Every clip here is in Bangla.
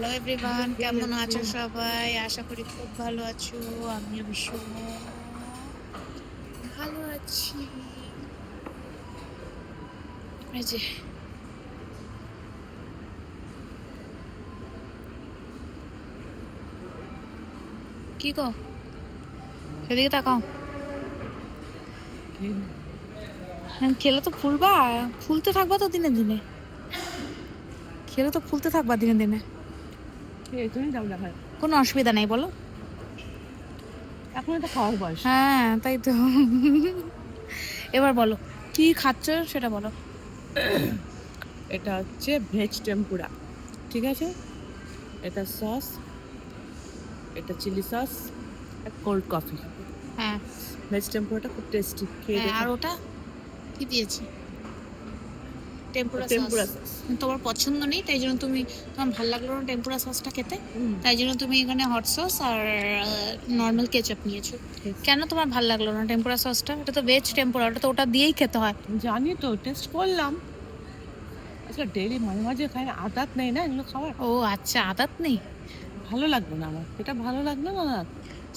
হ্যালো এভরিওয়ান, কেমন আছো সবাই? আশা করি খুব ভালো আছো। আমিও ভীষণ ভালো আছি। এই যে কি গো, সেদিকে তাকাও। খেলে তো ফুলবা, ফুলতে থাকবা তো দিনে দিনে। খেলে তো ফুলতে থাকবা দিনে দিনে, কোনো অসুবিধা নেই বলো। এখন এটা খাওয়ার বয়স। হ্যাঁ তাই তো। এবার বলো কি খাচ্ছ সেটা বলো। এটা হচ্ছে ভেজ টেম্পুরা, ঠিক আছে? এটা সস, এটা চিলি সস, আর কোল্ড কফি। হ্যাঁ ভেজ টেম্পুরাটা খুব টেস্টি, খেয়ে হ্যাঁ, দেখো। আর ওটা কি দিয়েছি? Tempura sauce. Tempura sauce. তোমার পছন্দ নেই তাই জন্য তুমি, তোমার ভালো লাগলো না টেম্পুরা সসটা খেতে, তাই জন্য তুমি এখানে হট সস আর নর্মাল কেচাপ নিয়েছো। কেন তোমার ভালো লাগলো না টেম্পুরা সসটা? এটা তো ভেজ টেম্পুরা, ওটা তো ওটা দিয়েই খেতে হয়। জানি তো, টেস্ট করলাম। আচ্ছা, ডেইলি মাঝে মাঝে খাই না, আদাত নেই না এগুলো খাওয়ার। ও আচ্ছা, আদাত নেই। ভালো লাগলো না আমার, এটা ভালো লাগলো না।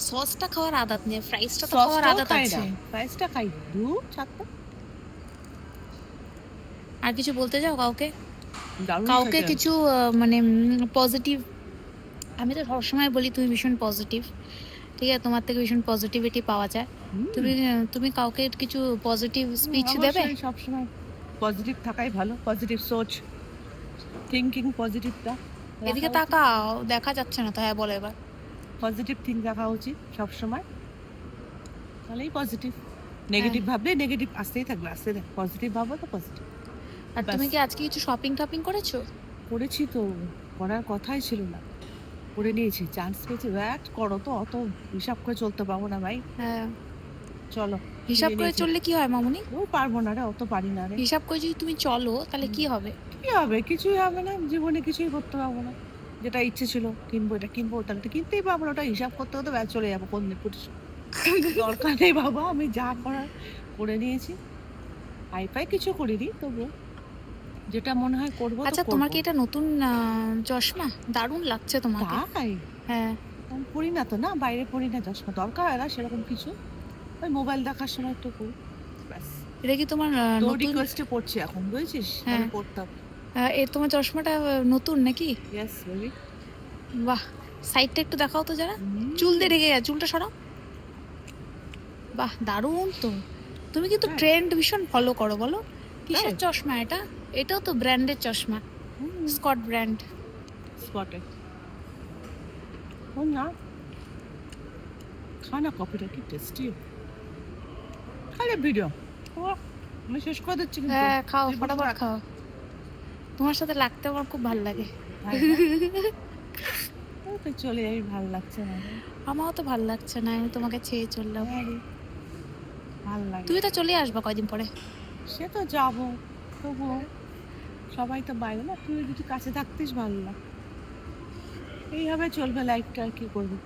সসটা খাওয়ার আদাত নেই, ফ্রাইসটা তো খাওয়ার সসটাও আদাত খাই না, আছে। ফ্রাইসটা খাই। দু ছাত্র আর কিছু বলতে যাও কাউকে? দারুণ কাউকে খেতে। কিছু মানে পজিটিভ? আমি তো সবসময় বলি তুমি ভীষণ পজিটিভ, ঠিক আছে, তোমার থেকে ভীষণ পজিটিভিটি পাওয়া যায়। তুমি তুমি কাউকে কিছু পজিটিভ স্পিচ দেবে? অবশ্যই সবসময় পজিটিভ থাকাই ভালো, পজিটিভ সোচ, থিঙ্কিং পজিটিভটা এদিকে তাকাও, দেখা যাচ্ছে না তো। হ্যাঁ বলো এবার। পজিটিভ থিঙ্ক রাখা উচিত সবসময়, তাহলেই পজিটিভ। হ্যাঁ। নেগেটিভ ভাবলে নেগেটিভ আসতেই থাকবে, আসতে থাকবে। পজিটিভ ভাবো তো পজিটিভ। আর তুমি কি আজকে কিছু শপিং টপিং করেছো? করেছি তো, করার কথাই ছিল না, করে নিয়েছি, চান্স পেয়েছি। ব্যাট করো তো, অত হিসাব করে চলতে পারবো না ভাই। হ্যাঁ, চলো, হিসাব কিনে করে নিয়েছি। চললে কি হয় মামুনি? ও পারবো না রে, অত পারি না রে। হিসাব করে যদি তুমি চলো তাহলে কি হবে? কি হবে? কিছুই হবে না, জীবনে কিছুই করতে পারবো না। যেটা ইচ্ছে ছিল কিনবো, এটা কিনবো, ওটা তো কিনতেই পারবো না। ওটা হিসাব করতে হতে ব্যাস চলে যাবো কোন দিন দরকার নেই বাবা, আমি যা করার করে নিয়েছি। হাইফাই কিছু করিনি, তবু যেটা মনে হয় করবো তো আচ্ছা, তোমার করবো। কি এটা নতুন চশমা? দারুণ লাগছে তোমাকে। তাই হ্যাঁ। আমি পড়ি না তো, না বাইরে পড়ি না চশমা, দরকার হয় না সেরকম কিছু। ওই মোবাইল দেখার সময় একটু পড়ি, ব্যাস। এটা কি তোমার তোর নতুন? রিকোয়েস্টে পড়ছি এখন, বুঝেছিস? হ্যাঁ। আমি পড়তাম। তোমার চশমাটা নতুন নাকি? Yes baby. বাহ, সাইডটা একটু দেখাও তো যারা। চুল দিয়ে ঢেকে গেছে, চুলটা সরাও। বাহ দারুণ তো। তুমি কিন্তু হ্যাঁ। ট্রেন্ড ভীষণ ফলো করো, বলো কিসের তাই? চশমা এটা? এটাও তো ব্র্যান্ডের চশমা, স্কট ব্র্যান্ড। স্পটে শোন না, খা না, কফিটা কি টেস্টি। খালে ভিডিও আমি শেষ করে দিচ্ছি কিন্তু। হ্যাঁ খাও, তুই বসে ফটাফট থাক। খাও। তোমার সাথে লাগতে আমার খুব ভালো লাগে। তাই না? ও তো চলে যাবি, ভালো লাগছে না রে। আমারও তো ভালো লাগছে না, আমি তোমাকে ছেড়ে চললাম। হ্যাঁ রে, ভালো লাগে। তুমি তো চলে আসবা কয়দিন পরে। সে তো যাবো, তবুও সবাই তো বাইরে না, তুই যদি কাছে থাকতিস ভালো লাগ। এইভাবে চলবে লাইফটা, আর কি করবি।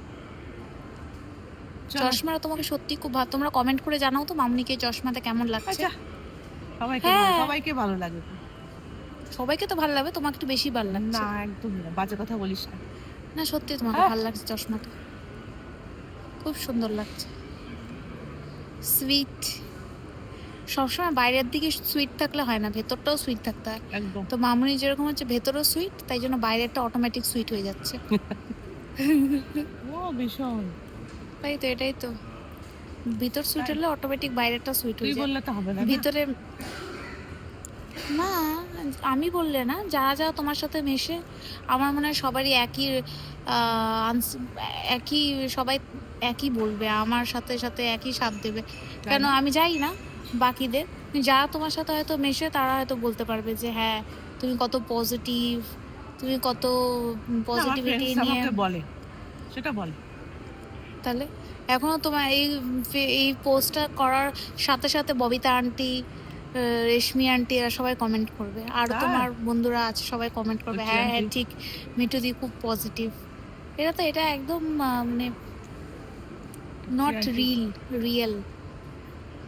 চলো। চশমাটা তোমাকে সত্যি খুব ভালো। তোমরা কমেন্ট করে জানাও তো মামনিকে চশমাটা কেমন লাগছে। আচ্ছা, সবাইকে হ্যাঁ। সবাইকে ভালো লাগে। সবাইকে তো ভালো লাগবে, তোমাকে একটু বেশি ভালো লাগছে। না একদম না, বাজে কথা বলিস না। না সত্যি তোমাকে হ্যাঁ। ভালো লাগছে চশমাটা, খুব সুন্দর লাগছে। সুইট। সবসময় বাইরের দিকে সুইট থাকলে হয় না, ভেতরটাও সুইট থাকতে হয়। একদম। তো মামুনি যেরকম হচ্ছে ভেতরও সুইট, তাই জন্য বাইরেরটা অটোমেটিক সুইট হয়ে যাচ্ছে। ও ভীষণ। তাই তো, এটাই তো, ভিতর সুইট হলে অটোমেটিক বাইরেরটা সুইট তুই হয়ে যায়। বললে তো হবে না না। ভিতরে না, আমি বললে না, যারা যারা তোমার সাথে মেশে আমার মনে হয় সবারই একই একই, সবাই একই বলবে, আমার সাথে সাথে একই স্বাদ দেবে। কেন আমি যাই না বাকিদের, যারা তোমার সাথে হয়তো মেশে তারা হয়তো বলতে পারবে যে হ্যাঁ তুমি কত পজিটিভ, তুমি কত পজিটিভিটি নিয়ে। আমাকে বলে, সেটা বলে। তাহলে এখনো তোমার এই পোস্টটা করার সাথে সাথে ববিতা আন্টি, রেশমি আন্টি এরা সবাই কমেন্ট করবে, আর তাই? তোমার বন্ধুরা আছে সবাই কমেন্ট করবে বুঝছি হ্যাঁ হ্যাঁ আন্টি। ঠিক, মিঠুদি খুব পজিটিভ। এটা তো, এটা একদম মানে নট আন্টি। রিয়েল।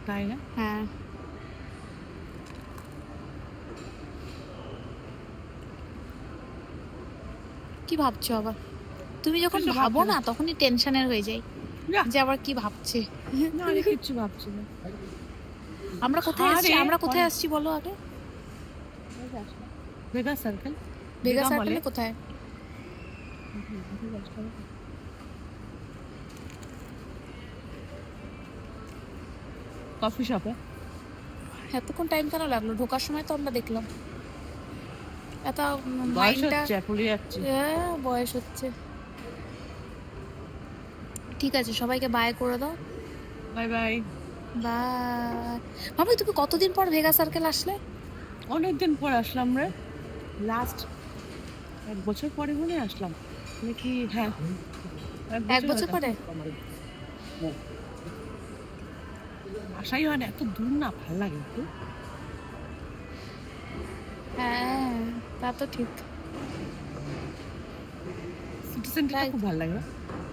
তাই না? হ্যাঁ। কি ভাবছো আবার? তুমি যখন কিছু ভাবো ভাবছি না তখনই টেনশনের হয়ে যাই না। যে আবার কি ভাবছে। না আমি কিচ্ছু ভাবছি না। আমরা কোথায় আসছি, আরে আমরা কোথায় আসছি বলো আগে। Vega circle. ভেগা মলে সার্কেলে কোথায়? কফি শপে। এতক্ষণ টাইম কেন লাগলো? ঢোকার সময় তো আমরা দেখলাম। এত বয়স মাইন্ডটা হচ্ছে ভুলে যাচ্ছি। বয়স হচ্ছে। ঠিক আছে, সবাইকে বাই করে দাও। Bye bye. বাই। ভাবি তুমি কতদিন পর ভেগা সার্কেল আসলে? অনেকদিন পর আসলাম রে। লাস্ট 1 বছর পরে মনে হয় আসলাম নাকি? হ্যাঁ 1 বছর হয়তো। পরে? আসাই হয় না, এত দূর না, ভাল লাগে একটু। হ্যাঁ, তা তো ঠিক। সিটি সেন্টারটা Right. খুব ভালো লাগে।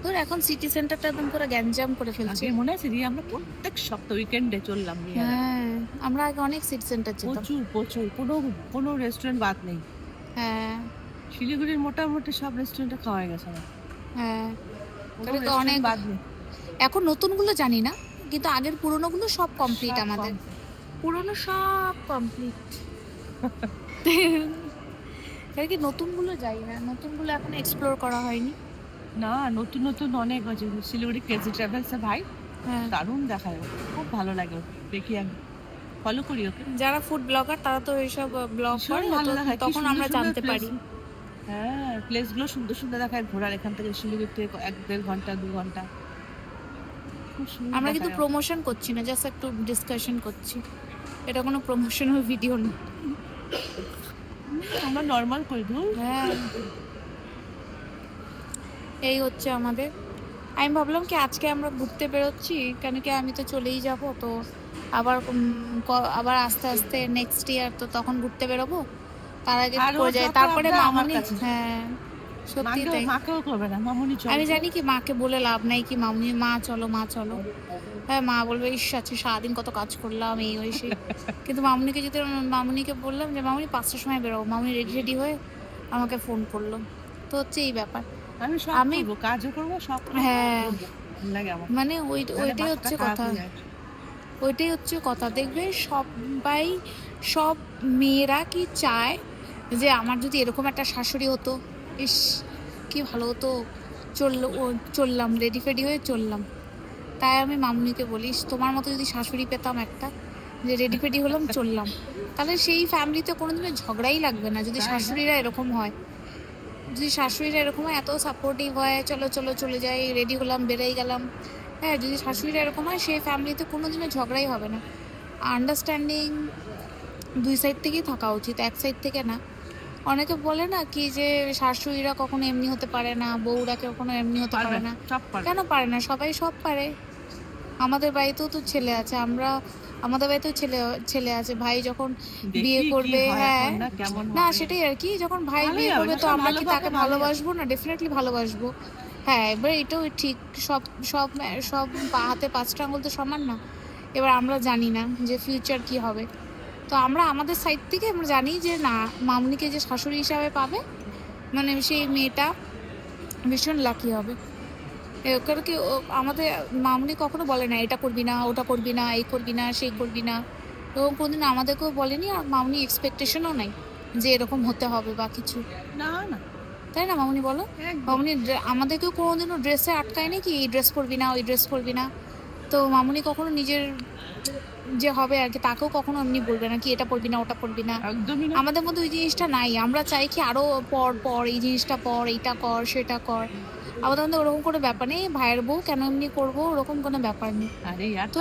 তোর এখন সিটি সেন্টারটা একদম পুরো গ্যাঞ্জাম করে ফেলছে। আগে মনে আছে রিয়া আমরা প্রত্যেক সপ্তাহ উইকেন্ডে চললাম রিয়া। হ্যাঁ, আমরা আগে অনেক সিটি সেন্টার যেতাম। প্রচুর প্রচুর, কোনো রেস্টুরেন্ট বাদ নেই। হ্যাঁ শিলিগুড়ির মোটামুটি সব রেস্টুরেন্টে খাওয়া হয়ে গেছে আমার। হ্যাঁ, কোনো তাহলে তো restaurant অনেক। বাদ নেই। এখন নতুনগুলো জানি না, কিন্তু আগের পুরনোগুলো সব কমপ্লিট সব আমাদের। কম। পুরনো সব কমপ্লিট। কি নতুনগুলো যাই না, নতুনগুলো এখন এক্সপ্লোর করা হয়নি। না নতুন নতুন অনেক আছে। শিলিগুড়ি ক্রেজি ট্রাভেলস এর ভাই হ্যাঁ, দারুণ দেখায়, খুব ভালো লাগে ওকে। দেখি আমি ফলো করি ওকে। যারা ফুড ব্লগার তারা তো এইসব ব্লগ ভীষণ করে, ভালো তো দেখায়, কি তখন সুন্দর আমরা সুন্দর জানতে place। পারি। হ্যাঁ প্লেস গুলো সুন্দর সুন্দর দেখায় ঘোরার, এখান থেকে শিলিগুড়ি থেকে 1-1.5 ঘন্টা 2 ঘন্টা। খুব সুন্দর আমরা কিন্তু দেখায়। প্রমোশন করছি না, জাস্ট একটু ডিসকাশন করছি। এটা কোনো প্রমোশনাল ভিডিও না। আমরা নর্মাল করি ধুর। হ্যাঁ, এই হচ্ছে আমাদের। আমি ভাবলাম কি আজকে আমরা ঘুরতে বেরোচ্ছি, কেন কি আমি তো চলেই যাব, তো আবার আবার আস্তে আস্তে নেক্সট ইয়ার তো তখন ঘুরতে বেরোবো, তার আগে আর করে ওর যাই, যত তারপরে আবদার আমার মামুনি। কাছে। হ্যাঁ সত্যি তাই। মাকেও করবে না, মামুনি চল। আমি জানি কি মাকে বলে লাভ নাই, কি মামুনি মা চলো মা চলো। হ্যাঁ মা বলবে ইস আছে সারাদিন কত কাজ করলাম এই ওই সেই। কিন্তু মামুনিকে যদি মামুনিকে বললাম যে মামুনি 5টার সময় বেরোবো, মামুনি রেডি রেডি হয়ে আমাকে ফোন করলো। তো হচ্ছে এই ব্যাপার। আমি সব আমি করবো, কাজও করবো, সব করবো। হ্যাঁ, ভালো লাগে আমার। মানে নাহলে ওইটাই মাথাটা হচ্ছে খারাপ কথা। হয়ে যায়। ওইটাই হচ্ছে কথা, দেখবে সবাই, সব মেয়েরা কি চায় যে আমার যদি এরকম একটা শাশুড়ি হতো, ইস কি ভালো হতো, চললাম রেডি ফেডি হয়ে চললাম। তাই আমি মামুনিকে বলিস তোমার মতো যদি শাশুড়ি পেতাম একটা, যে রেডি ফেডি হলাম চললাম, তাহলে সেই ফ্যামিলিতে কোনোদিনও ঝগড়াই লাগবে না। যদি তাই না? শাশুড়িরা এরকম হয়, যদি শাশুড়িরা এরকম হয়, এত সাপোর্টিভ হয়, চলো চলো চলে যাই, রেডি হলাম বেরিয়ে গেলাম। হ্যাঁ, যদি শাশুড়িরা এরকম হয় সেই ফ্যামিলিতে কোনোদিনও ঝগড়াই হবে না। আন্ডারস্ট্যান্ডিং 2 সাইড থেকেই থাকা উচিত, এক সাইড থেকে না। অনেকে বলে না কি যে শাশুড়িরা কখনো এমনি হতে পারে না, বউরা কখনো এমনি হতে পারবে পারে না। সব পারবে। কেন পারে না? সবাই সব পারে। আমাদের বাড়িতেও তো ছেলে আছে, আমাদের বাড়িতেও ছেলে ছেলে আছে। ভাই যখন দেখি বিয়ে কি করবে, হয় হ্যাঁ এখন, না কেমন না হবে। সেটাই আর কি, যখন ভাই ভালোই বিয়ে হবে, করবে তো যখন আমরা ভালো কি পাবে তাকে ভালোই হবে। ভালোবাসবো না? ডেফিনেটলি ভালোবাসবো। হ্যাঁ, এবার এটাও ঠিক, সব সব সব হাতে 5টা আঙুল তো সমান না। এবার আমরা জানি না যে ফিউচার কি হবে, তো আমরা আমাদের সাইড থেকে আমরা জানি যে না, মামনিকে যে শাশুড়ি হিসাবে পাবে, মানে সেই মেয়েটা ভীষণ লাকি হবে। কারণ কি আমাদের মামনি কখনো বলে না এটা করবি না ওটা করবি না, এই করবি না সেই করবি না, এবং কোনদিন আমাদেরকেও বলেনি, আর মামনি এক্সপেকটেশনও নাই যে এরকম হতে হবে বা কিছু। না না তাই না মামনি বলো? একদম। মামনি আমাদেরকেও কোনোদিনও ড্রেসে আটকায় নাকি এই ড্রেস পরবি না ওই ড্রেস পরবি না। তো মামনি কখনো নিজের যে হবে আর কি তাকেও কখনো এমনি বলবে না কি এটা পরবি না ওটা পরবি না। একদমই না। আমাদের মধ্যে ওই জিনিসটা নাই, আমরা চাই কি আরো পর পর এই জিনিসটা পর, এইটা কর সেটা কর। আমাদের মধ্যে ওরকম কোনো ব্যাপার নেই, ভাইয়ের বউ কেন এমনি করবো ওরকম কোনো ব্যাপার নেই। আরে ইয়ার তো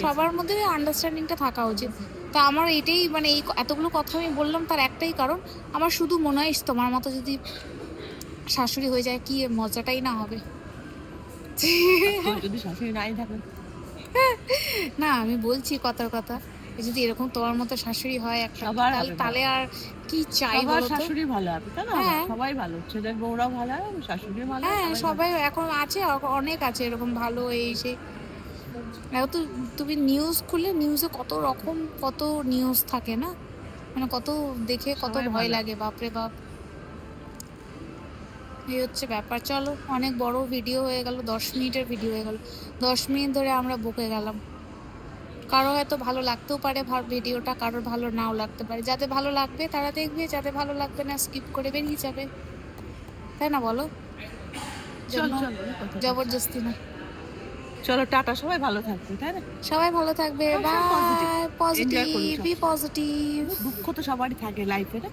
সবার মধ্যে আন্ডারস্ট্যান্ডিংটা থাকা উচিত। তা আমার এটাই মানে এই এতগুলো কথা আমি বললাম তার একটাই কারণ, আমার শুধু মনে হয় তোমার মতো যদি শাশুড়ি হয়ে যায় কি মজাটাই না হবে। যদি শাশুড়ি নাই থাকে। না আমি বলছি কথার কথা, যদি এরকম তোমার মতো শাশুড়ি হয় একটা, সবার তাহলে হবে তাহলে আর কি চাই সবার বলো তো? শাশুড়ি ভালো হবে, তাই না? হ্যাঁ। সবাই ভালো, ছেলের বউরাও ভালো হয়, শাশুড়িও ভালো হয়, হ্যাঁ সবাই ভালো। সবাই এখন আছে, অনেক আছে এরকম ভালো এই সেই। এখন তো তুমি নিউজ খুললে নিউজে কত নিউজ থাকে না, মানে কত দেখে কত সবাই ভয় ভালো। লাগে, বাপরে বাপ। এই হচ্ছে ব্যাপার। চলো, অনেক বড় ভিডিও হয়ে গেল, 10 মিনিটের ভিডিও হয়ে গেল। 10 মিনিট ধরে আমরা বকে গেলাম। কারো হয়তো ভালো লাগতেও পারে ভিডিওটা, কারোর ভালো নাও লাগতে পারে। যাদের ভালো লাগবে তারা দেখবে, যাদের ভালো লাগবে না স্কিপ করে বেরিয়ে যাবে, তাই না বলো? চল জন্য চল জবরদস্তি না। চলো টাটা, সবাই ভালো থাকবে, তাই না? সবাই ভালো থাকবে, সব বাই। positive. পজিটিভ, Enjoy করি সব। Be positive. দুঃখ তো সবারই থাকে লাইফে, না?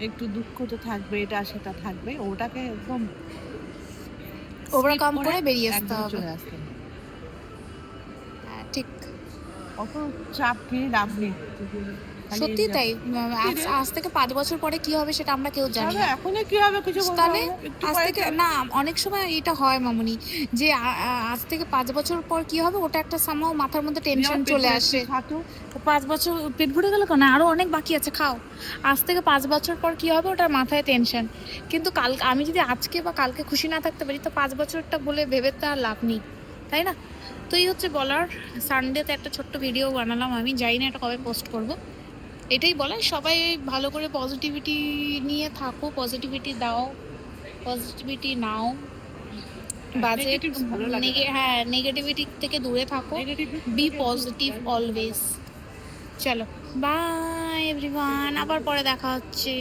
একটু দুঃখ তো থাকবে, এটা সেটা থাকবে, ওটাকে একদম ওভারকাম করে বেরিয়ে আসতে একদম হবে। চলে আসতে হবে। হ্যাঁ, ঠিক। অত চাপ নিয়ে লাভ নেই। খালি সত্যি enjoy তাই। করো। আজ থেকে 5 বছর পরে কি হবে সেটা আমরা কেউ জানি তবে না। এখনই কি হবে কিছু বলতে তাহলে পারবো না, একটু আজ পরে থেকে কি হবে? না, অনেক সময় এটা হয় মামুনি, যে আজ থেকে 5 বছর পর কি হবে ওটা একটা সামাও মাথার মধ্যে টেনশন আমার পেট চলে ভরে আসে। একটু খাতো। 5 বছর পেট ভরে গেল কেন, আরো অনেক বাকি আছে, খাও। আজ থেকে 5 বছর পর কি হবে ওটার মাথায় টেনশন। কিন্তু কাল আমি যদি আজকে বা কালকে খুশি না থাকতে পারি, তো 5 বছরটা বলে ভেবে তো আর লাভ নেই, তাই না? তো এই হচ্ছে বলার। সানডেতে একটা ছোট্ট ভিডিও বানালাম, আমি জানি না এটা কবে পোস্ট করব। এটাই বলে সবাই ভালো করে পজিটিভিটি নিয়ে থাকো, পজিটিভিটি দাও, পজিটিভিটি নাও। বাজে Negative ভালো লাগে না। হ্যাঁ, নেগেটিভিটি থেকে দূরে থাকো। Negative বি থেকে পজিটিভ অলওয়েজ। চলো, বাই এভরিওয়ান, আবার পরে দেখা হচ্ছে।